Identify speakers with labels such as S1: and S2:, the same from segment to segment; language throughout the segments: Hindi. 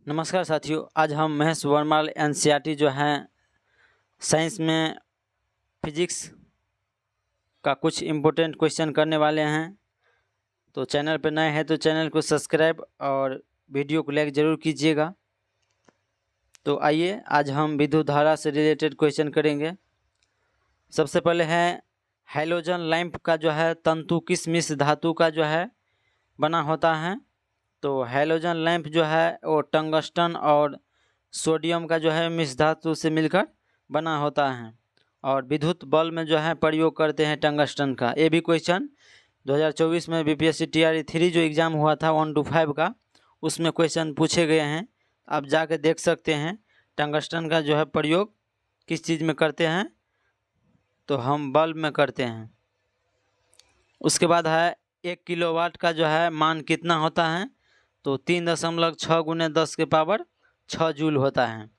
S1: नमस्कार साथियों, आज हम महेश वर्माल एनसीईआरटी जो है साइंस में फिजिक्स का कुछ इम्पोर्टेंट क्वेश्चन करने वाले हैं। तो चैनल पर नए हैं तो चैनल को सब्सक्राइब और वीडियो को लाइक ज़रूर कीजिएगा। तो आइए आज हम विद्युत धारा से रिलेटेड क्वेश्चन करेंगे। सबसे पहले है हैलोजन लैंप का जो है तंतु किस मिश्र धातु का जो है बना होता है। तो हैलोजन लैंप जो है वो टंगस्टन और सोडियम का जो है मिश्र धातु से मिलकर बना होता है और विद्युत बल्ब में जो है प्रयोग करते हैं टंगस्टन का। ये भी क्वेश्चन 2024 में बीपीएससी टीआरई 3 जो एग्ज़ाम हुआ था 1 to 5 का, उसमें क्वेश्चन पूछे गए हैं। आप जाके देख सकते हैं टंगस्टन का जो है प्रयोग किस चीज़ में करते हैं, तो हम बल्ब में करते हैं। उसके बाद है 1 किलोवाट का जो है मान कितना होता है। तो 3.6 गुने 10 के पावर 6 जूल होता है।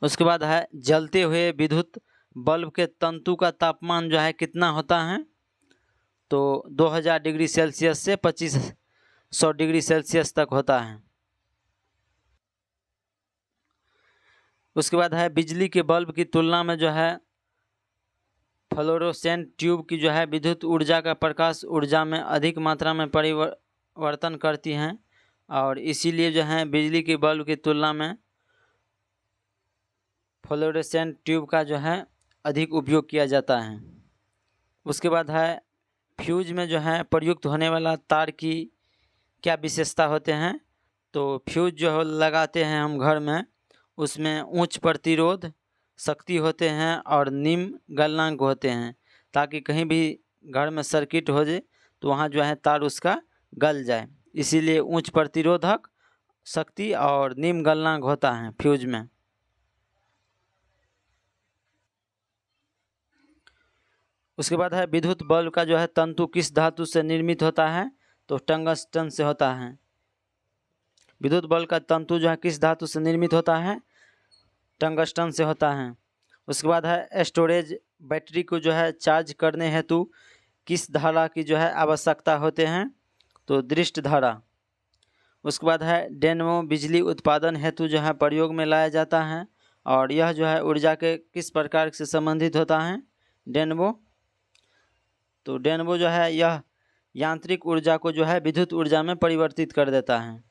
S1: उसके बाद है जलते हुए विद्युत बल्ब के तंतु का तापमान जो है कितना होता है। तो 2000 डिग्री सेल्सियस से 2500 डिग्री सेल्सियस तक होता है। उसके बाद है बिजली के बल्ब की तुलना में जो है फ्लोरोसेंट ट्यूब की जो है विद्युत ऊर्जा का प्रकाश ऊर्जा में अधिक मात्रा में परिवर्तन करती हैं और इसीलिए जो है बिजली के बल्ब की तुलना में फ्लोरोसेंट ट्यूब का जो है अधिक उपयोग किया जाता है। उसके बाद है फ्यूज में जो है प्रयुक्त होने वाला तार की क्या विशेषता होते हैं। तो फ्यूज जो लगाते हैं हम घर में, उसमें उच्च प्रतिरोध शक्ति होते हैं और निम्न गलनांक होते हैं, ताकि कहीं भी घर में सर्किट हो जाए तो वहाँ जो है तार उसका गल जाए। इसीलिए उच्च प्रतिरोधक शक्ति और निम्न गलनांक होता है फ्यूज में। उसके बाद है विद्युत बल्ब का जो है तंतु किस धातु से निर्मित होता है। तो टंगस्टन से होता है। विद्युत बल्ब का तंतु जो है किस धातु से निर्मित होता है, टंगस्टन से होता है। उसके बाद है स्टोरेज बैटरी को जो है चार्ज करने हेतु किस धारा की जो है आवश्यकता होते हैं। तो दृष्ट धारा। उसके बाद है डेनमो बिजली उत्पादन हेतु जो है प्रयोग में लाया जाता है और यह जो है ऊर्जा के किस प्रकार से संबंधित होता है, डेनमो। तो डेनमो जो है यह यांत्रिक ऊर्जा को जो है विद्युत ऊर्जा में परिवर्तित कर देता है।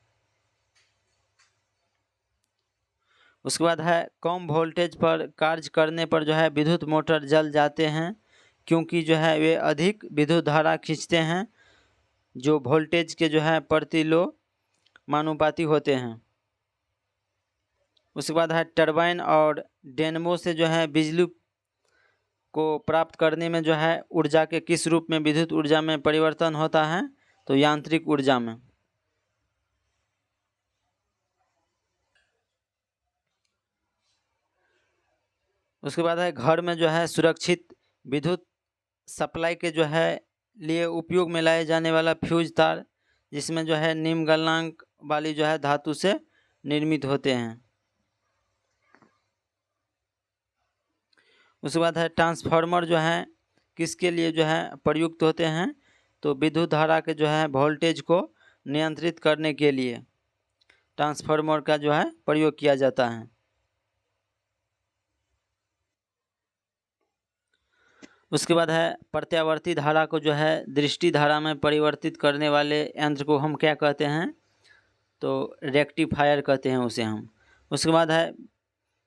S1: उसके बाद है कम वोल्टेज पर कार्य करने पर जो है विद्युत मोटर जल जाते हैं, क्योंकि जो है वे अधिक विद्युत धारा खींचते हैं जो वोल्टेज के जो है प्रतिलोमानुपाती होते हैं। उसके बाद है टरबाइन और डेनमो से जो है बिजली को प्राप्त करने में जो है ऊर्जा के किस रूप में विद्युत ऊर्जा में परिवर्तन होता है। तो यांत्रिक ऊर्जा में। उसके बाद है घर में जो है सुरक्षित विद्युत सप्लाई के जो है लिए उपयोग में लाए जाने वाला फ्यूज तार, जिसमें जो है निम्न गलनांक वाली जो है धातु से निर्मित होते हैं। उसके बाद है ट्रांसफार्मर जो है किसके लिए जो है प्रयुक्त होते हैं। तो विद्युत धारा के जो है वोल्टेज को नियंत्रित करने के लिए ट्रांसफार्मर का जो है प्रयोग किया जाता है। उसके बाद है प्रत्यावर्ती धारा को जो है दृष्टि धारा में परिवर्तित करने वाले यंत्र को हम क्या कहते हैं। तो रेक्टिफायर कहते हैं उसे हम। उसके बाद है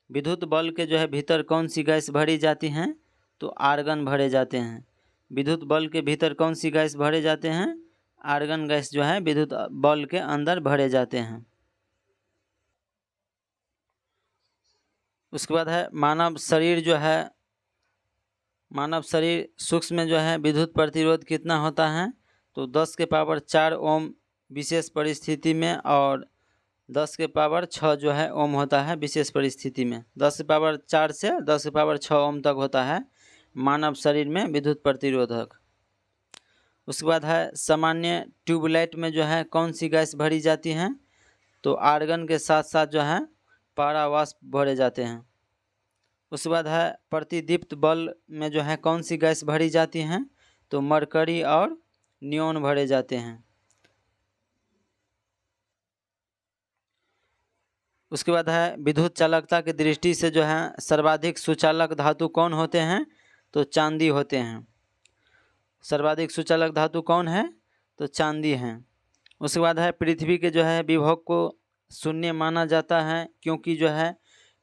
S1: विद्युत बल्ब के जो है भीतर कौन सी गैस भरी जाती हैं। तो आर्गन भरे जाते हैं। विद्युत बल्ब के भीतर कौन सी गैस भरे जाते हैं, आर्गन गैस जो है विद्युत बल्ब के अंदर भरे जाते हैं। उसके बाद है मानव शरीर सूक्ष्म में जो है विद्युत प्रतिरोध कितना होता है। तो 10 के पावर 4 ओम विशेष परिस्थिति में और 10 के पावर 6 जो है ओम होता है विशेष परिस्थिति में। 10 के पावर 4 से 10 के पावर 6 ओम तक होता है मानव शरीर में विद्युत प्रतिरोधक। उसके बाद है सामान्य ट्यूबलाइट में जो है कौन सी गैस भरी जाती हैं। तो आर्गन के साथ साथ जो है पारावाष्प भरे जाते हैं। उसके बाद है प्रतिदीप्त बल्ब में जो है कौन सी गैस भरी जाती हैं। तो मरकरी और नियोन भरे जाते हैं। उसके बाद है विद्युत चालकता की दृष्टि से जो है सर्वाधिक सुचालक धातु कौन होते हैं, तो चांदी होते हैं। सर्वाधिक सुचालक धातु कौन है, तो चांदी है। उसके बाद है पृथ्वी के जो है विभव को शून्य माना जाता है, क्योंकि जो है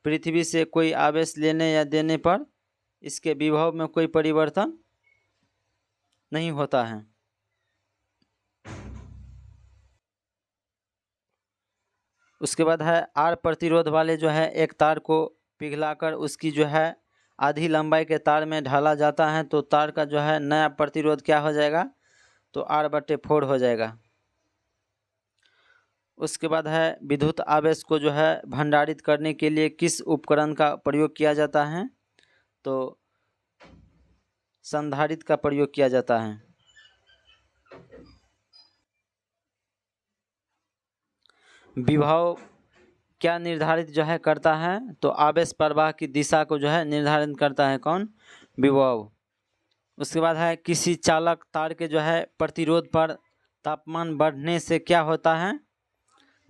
S1: पृथ्वी से कोई आवेश लेने या देने पर इसके विभव में कोई परिवर्तन नहीं होता है। उसके बाद है आर प्रतिरोध वाले जो है एक तार को पिघलाकर उसकी जो है आधी लंबाई के तार में ढाला जाता है, तो तार का जो है नया प्रतिरोध क्या हो जाएगा, तो R/4 हो जाएगा। उसके बाद है विद्युत आवेश को जो है भंडारित करने के लिए किस उपकरण का प्रयोग किया जाता है, तो संधारित्र का प्रयोग किया जाता है। विभव क्या निर्धारित जो है करता है, तो आवेश प्रवाह की दिशा को जो है निर्धारित करता है कौन, विभव। उसके बाद है किसी चालक तार के जो है प्रतिरोध पर तापमान बढ़ने से क्या होता है,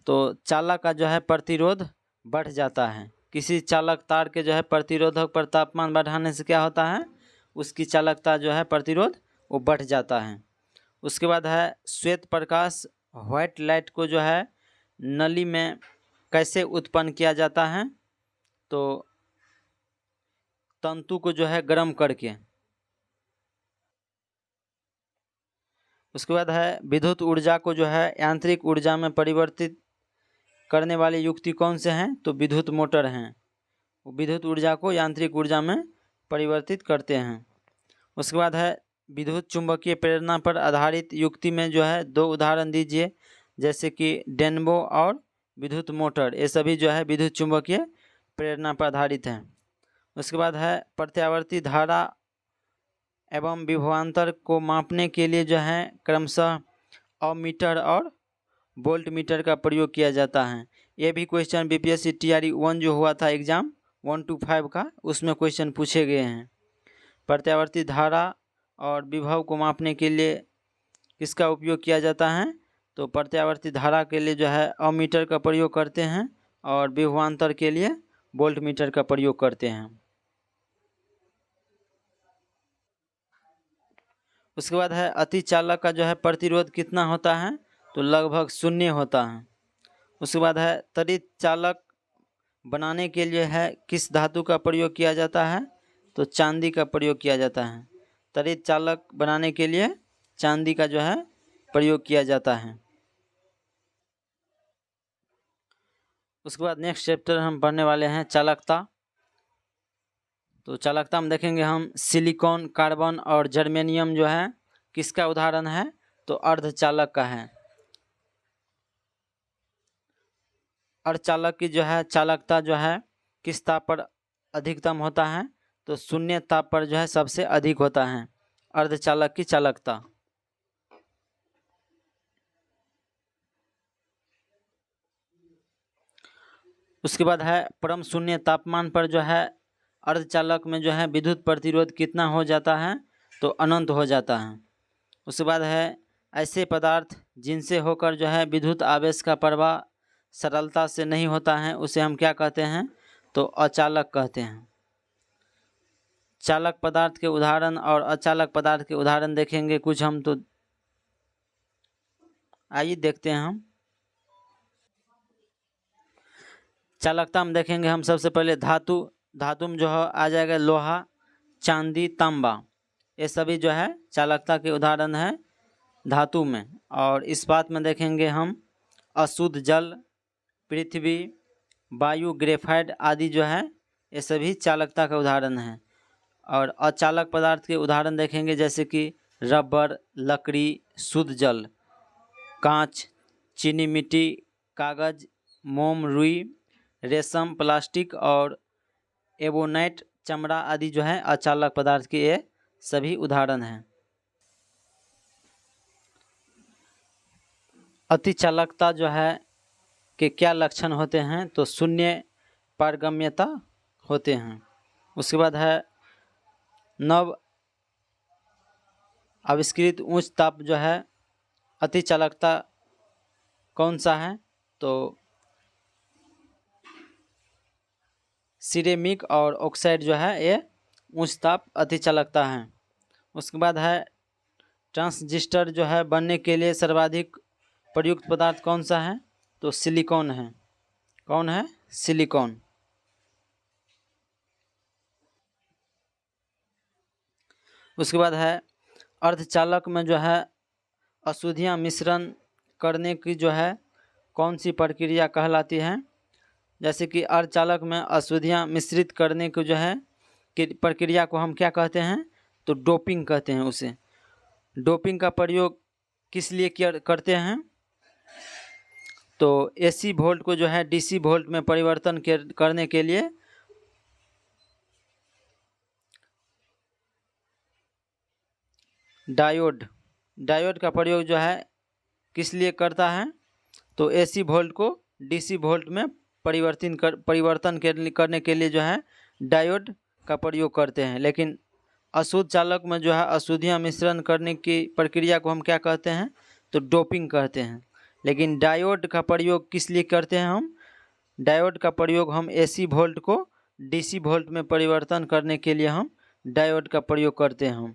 S1: तो चालक का जो है प्रतिरोध बढ़ जाता है। किसी चालक तार के जो है प्रतिरोधक पर तापमान बढ़ाने से क्या होता है, उसकी चालकता जो है प्रतिरोध वो बढ़ जाता है। उसके बाद है श्वेत प्रकाश व्हाइट लाइट को जो है नली में कैसे उत्पन्न किया जाता है, तो तंतु को जो है गर्म करके। उसके बाद है विद्युत ऊर्जा को जो है यांत्रिक ऊर्जा में परिवर्तित करने वाली युक्ति कौन से हैं, तो विद्युत मोटर हैं। वो विद्युत ऊर्जा को यांत्रिक ऊर्जा में परिवर्तित करते हैं। उसके बाद है विद्युत चुंबकीय प्रेरणा पर आधारित युक्ति में जो है 2 उदाहरण दीजिए, जैसे कि डेनबो और विद्युत मोटर, ये सभी जो है विद्युत चुंबकीय प्रेरणा पर आधारित हैं। उसके बाद है प्रत्यावर्ती धारा एवं विभवांतर को मापने के लिए जो है क्रमशः अमीटर और वोल्ट मीटर का प्रयोग किया जाता है। ये भी क्वेश्चन बीपीएससी TRE 1 जो हुआ था एग्जाम 1 to 5 का, उसमें क्वेश्चन पूछे गए हैं। प्रत्यावर्ती धारा और विभव को मापने के लिए किसका उपयोग किया जाता है, तो प्रत्यावर्ती धारा के लिए जो है अमीटर का प्रयोग करते हैं और विभवांतर के लिए वोल्ट मीटर का प्रयोग करते हैं। उसके बाद है अतिचालक का जो है प्रतिरोध कितना होता है, तो लगभग 0 होता है। उसके बाद है त्वरित चालक बनाने के लिए है किस धातु का प्रयोग किया जाता है, तो चांदी का प्रयोग किया जाता है। त्वरित चालक बनाने के लिए चांदी का जो है प्रयोग किया जाता है। उसके बाद नेक्स्ट चैप्टर हम पढ़ने वाले हैं चालकता। तो चालकता में देखेंगे हम सिलिकॉन, कार्बन और जर्मेनियम जो है किसका उदाहरण है, तो अर्धचालक का है। अर्धचालक की जो है चालकता जो है किस ताप पर अधिकतम होता है, तो 0 ताप पर जो है सबसे अधिक होता है अर्धचालक की चालकता। उसके बाद है परम 0 तापमान पर जो है अर्धचालक में जो है विद्युत प्रतिरोध कितना हो जाता है, तो अनंत हो जाता है। उसके बाद है ऐसे पदार्थ जिनसे होकर जो है विद्युत आवेश का प्रवाह सरलता से नहीं होता है, उसे हम क्या कहते हैं, तो अचालक कहते हैं। चालक पदार्थ के उदाहरण और अचालक पदार्थ के उदाहरण देखेंगे कुछ हम, तो आइए देखते हैं हम। चालकता में देखेंगे हम सबसे पहले धातु में जो है आ जाएगा लोहा, चांदी, तांबा, ये सभी जो है चालकता के उदाहरण है धातु में। और इस्पात में देखेंगे हम अशुद्ध जल, पृथ्वी, वायु, ग्रेफाइट आदि जो है ये सभी चालकता का उदाहरण है। और अचालक पदार्थ के उदाहरण देखेंगे जैसे कि रबर, लकड़ी, शुद्ध जल, कांच, चीनी मिट्टी, कागज, मोम, रुई, रेशम, प्लास्टिक और एबोनाइट, चमड़ा आदि जो है अचालक पदार्थ के ये सभी उदाहरण हैं। अतिचालकता जो है के क्या लक्षण होते हैं, तो 0 पारगम्यता होते हैं। उसके बाद है नव आविष्कृत उच्च ताप जो है अतिचालकता कौन सा है, तो सिरेमिक और ऑक्साइड जो है ये उच्च ताप अतिचालकता है। उसके बाद है ट्रांजिस्टर जो है बनने के लिए सर्वाधिक प्रयुक्त पदार्थ कौन सा है? तो सिलिकॉन है। कौन है? सिलिकॉन। उसके बाद है अर्धचालक में जो है अशुद्धियाँ मिश्रण करने की जो है कौन सी प्रक्रिया कहलाती है? जैसे कि अर्धचालक में अशुद्धियाँ मिश्रित करने को जो है कि प्रक्रिया को हम क्या कहते हैं? तो डोपिंग कहते हैं उसे। डोपिंग का प्रयोग किस लिए करते हैं? तो एसी वोल्ट को जो है डीसी वोल्ट में परिवर्तन करने के लिए डायोड का प्रयोग जो है किस लिए करता है? तो एसी वोल्ट को डीसी वोल्ट में परिवर्तन करने के लिए जो है डायोड का प्रयोग करते हैं। लेकिन अशुद्ध चालक में जो है अशुद्धियाँ मिश्रण करने की प्रक्रिया को हम क्या कहते हैं? तो डोपिंग कहते हैं। लेकिन डायोड का प्रयोग किस लिए करते हैं हम? डायोड का प्रयोग हम एसी वोल्ट को डीसी वोल्ट में परिवर्तन करने के लिए हम डायोड का प्रयोग करते हैं हम।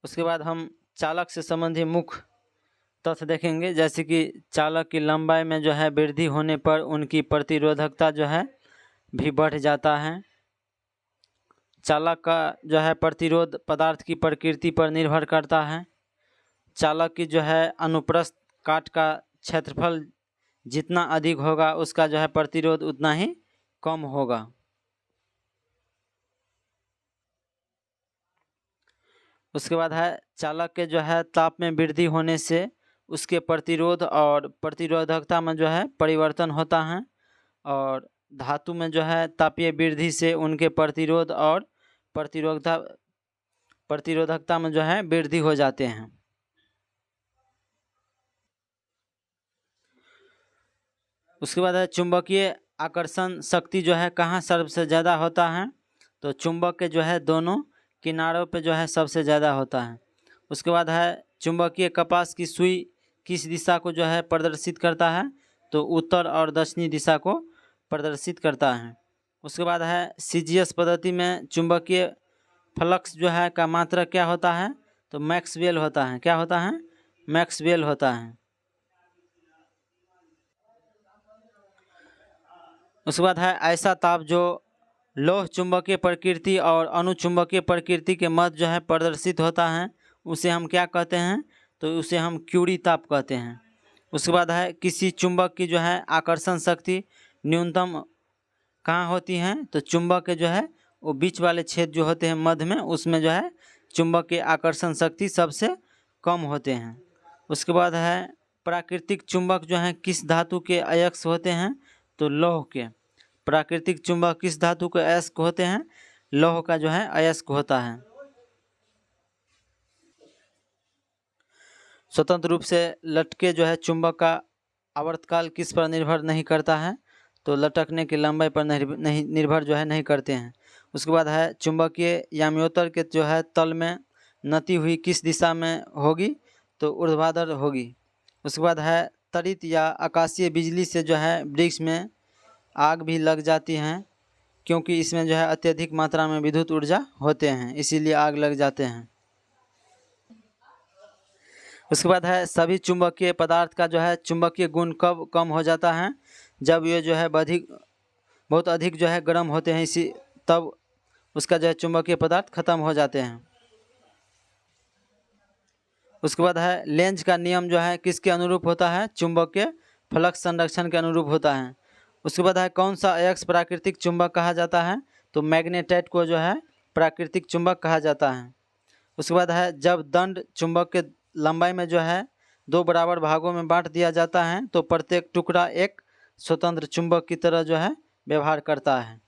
S1: उसके बाद हम चालक से संबंधित मुख्य तथ्य देखेंगे, जैसे कि चालक की लंबाई में जो है वृद्धि होने पर उनकी प्रतिरोधकता जो है भी बढ़ जाता है। चालक का जो है प्रतिरोध पदार्थ की प्रकृति पर निर्भर करता है। चालक की जो है अनुप्रस्थ काट का क्षेत्रफल जितना अधिक होगा उसका जो है प्रतिरोध उतना ही कम होगा। उसके बाद है चालक के जो है ताप में वृद्धि होने से उसके प्रतिरोध और प्रतिरोधकता में जो है परिवर्तन होता है, और धातु में जो है तापीय वृद्धि से उनके प्रतिरोध और प्रतिरोधकता में जो है वृद्धि हो जाते हैं। उसके बाद है चुंबकीय आकर्षण शक्ति जो है कहाँ सबसे ज़्यादा होता है? तो चुंबक के जो है दोनों किनारों पे जो है सबसे ज़्यादा होता है। उसके बाद है चुंबकीय कपास की सुई किस दिशा को जो है प्रदर्शित करता है? तो उत्तर और दक्षिणी दिशा को प्रदर्शित करता है। उसके बाद है सीजीएस पद्धति में चुंबकीय फ्लक्स जो है का मात्रा क्या होता है? तो मैक्सवेल होता है। क्या होता है? मैक्सवेल होता है। उसके बाद है ऐसा ताप जो लौह चुंबकीय प्रकृति और अनुचुंबकीय प्रकृति के मध्य जो है प्रदर्शित होता है उसे हम क्या कहते हैं? तो उसे हम क्यूरी ताप कहते हैं। उसके बाद है किसी चुंबक की जो है आकर्षण शक्ति न्यूनतम कहाँ होती है? तो चुंबक के जो है वो बीच वाले छेद जो होते हैं मध्य में, उसमें जो है चुंबक के आकर्षण शक्ति सबसे कम होते हैं। उसके बाद है प्राकृतिक चुंबक जो है किस धातु के अयस्क होते हैं? तो लौह के। प्राकृतिक चुंबक किस धातु के अयस्क होते हैं? लौह का जो है अयस्क होता है। स्वतंत्र रूप से लटके जो है चुंबक का आवर्तकाल किस पर निर्भर नहीं करता है? तो लटकने की लंबाई पर नहीं निर्भर जो है नहीं करते हैं। उसके बाद है चुंबकीय याम्योत्तर के जो है तल में नती हुई किस दिशा में होगी? तो ऊर्ध्वाधर होगी। उसके बाद है त्वरित या आकाशीय बिजली से जो है वृक्ष में आग भी लग जाती हैं, क्योंकि इसमें जो है अत्यधिक मात्रा में विद्युत ऊर्जा होते हैं, इसीलिए आग लग जाते हैं। उसके बाद है सभी चुंबकीय पदार्थ का जो है चुंबकीय गुण कब कम हो जाता है? जब ये जो है बहुत अधिक जो है गर्म होते हैं, इसी तब उसका जो है चुंबकीय पदार्थ खत्म हो जाते हैं। उसके बाद है लेंज का नियम जो है किसके अनुरूप होता है? चुंबकीय फ्लक्स संरक्षण के अनुरूप होता है। उसके बाद है कौन सा अयस्क प्राकृतिक चुंबक कहा जाता है? तो मैग्नेटाइट को जो है प्राकृतिक चुंबक कहा जाता है। उसके बाद है जब दंड चुंबक के लंबाई में जो है 2 बराबर भागों में बांट दिया जाता है तो प्रत्येक टुकड़ा एक स्वतंत्र चुंबक की तरह जो है व्यवहार करता है।